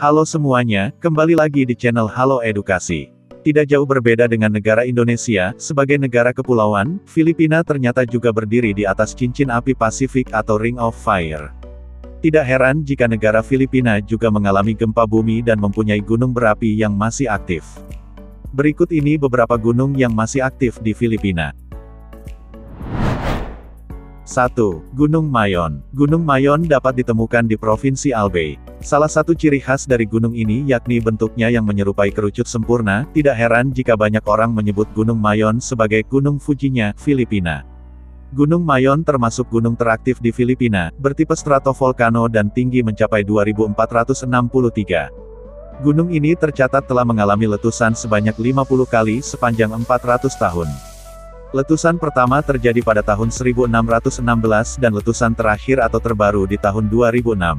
Halo semuanya, kembali lagi di channel Halo Edukasi. Tidak jauh berbeda dengan negara Indonesia, sebagai negara kepulauan, Filipina ternyata juga berdiri di atas cincin api Pasifik atau Ring of Fire. Tidak heran jika negara Filipina juga mengalami gempa bumi dan mempunyai gunung berapi yang masih aktif. Berikut ini beberapa gunung yang masih aktif di Filipina. 1. Gunung Mayon. Gunung Mayon dapat ditemukan di Provinsi Albay. Salah satu ciri khas dari gunung ini yakni bentuknya yang menyerupai kerucut sempurna. Tidak heran jika banyak orang menyebut Gunung Mayon sebagai Gunung Fujinya, Filipina. Gunung Mayon termasuk gunung teraktif di Filipina, bertipe stratovolcano dan tinggi mencapai 2463. Gunung ini tercatat telah mengalami letusan sebanyak 50 kali sepanjang 400 tahun. Letusan pertama terjadi pada tahun 1616 dan letusan terakhir atau terbaru di tahun 2006.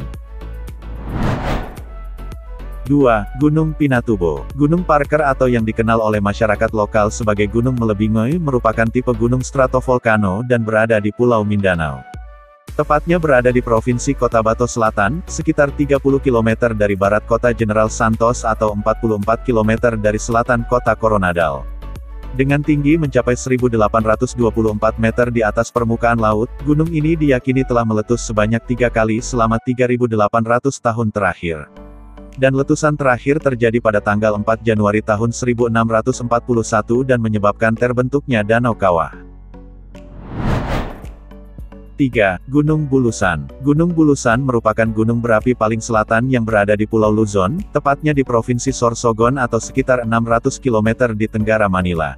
2. Gunung Pinatubo. Gunung Parker atau yang dikenal oleh masyarakat lokal sebagai Gunung Melebingoy merupakan tipe gunung stratovolcano dan berada di Pulau Mindanao. Tepatnya berada di Provinsi Cotabato Selatan, sekitar 30 km dari barat kota General Santos atau 44 km dari selatan kota Coronadal. Dengan tinggi mencapai 1824 meter di atas permukaan laut, gunung ini diyakini telah meletus sebanyak 3 kali selama 3800 tahun terakhir. Dan letusan terakhir terjadi pada tanggal 4 Januari tahun 1641 dan menyebabkan terbentuknya Danau Kawah. 3. Gunung Bulusan. Gunung Bulusan merupakan gunung berapi paling selatan yang berada di Pulau Luzon, tepatnya di Provinsi Sorsogon atau sekitar 600 km di tenggara Manila.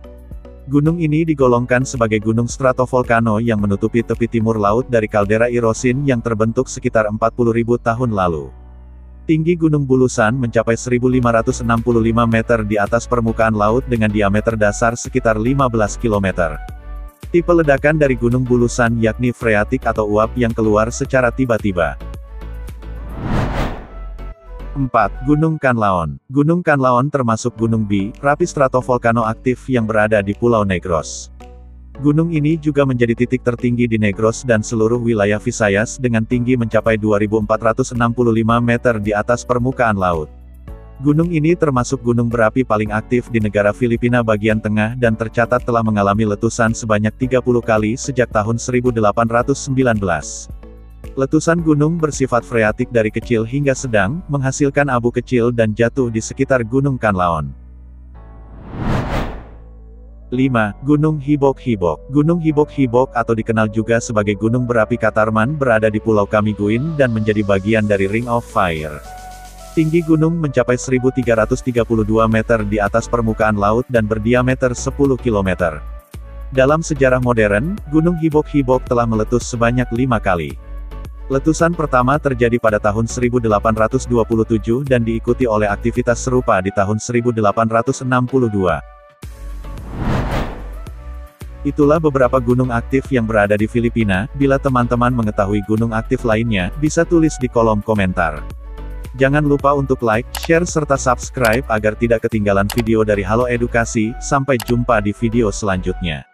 Gunung ini digolongkan sebagai gunung stratovolcano yang menutupi tepi timur laut dari kaldera Irosin yang terbentuk sekitar 40.000 tahun lalu. Tinggi Gunung Bulusan mencapai 1565 meter di atas permukaan laut dengan diameter dasar sekitar 15 km. Tipe ledakan dari Gunung Bulusan yakni freatik atau uap yang keluar secara tiba-tiba. 4. Gunung Canlaon. Gunung Canlaon termasuk gunung berapi stratovolcano aktif yang berada di Pulau Negros. Gunung ini juga menjadi titik tertinggi di Negros dan seluruh wilayah Visayas dengan tinggi mencapai 2465 meter di atas permukaan laut. Gunung ini termasuk gunung berapi paling aktif di negara Filipina bagian tengah dan tercatat telah mengalami letusan sebanyak 30 kali sejak tahun 1819. Letusan gunung bersifat freatik dari kecil hingga sedang, menghasilkan abu kecil dan jatuh di sekitar Gunung Canlaon. 5. Gunung Hibok-Hibok. Gunung Hibok-Hibok atau dikenal juga sebagai Gunung Berapi Katarman berada di Pulau Camiguin dan menjadi bagian dari Ring of Fire. Tinggi gunung mencapai 1332 meter di atas permukaan laut dan berdiameter 10 km. Dalam sejarah modern, Gunung Hibok-Hibok telah meletus sebanyak 5 kali. Letusan pertama terjadi pada tahun 1827 dan diikuti oleh aktivitas serupa di tahun 1862. Itulah beberapa gunung aktif yang berada di Filipina. Bila teman-teman mengetahui gunung aktif lainnya, bisa tulis di kolom komentar. Jangan lupa untuk like, share serta subscribe agar tidak ketinggalan video dari Halo Edukasi. Sampai jumpa di video selanjutnya.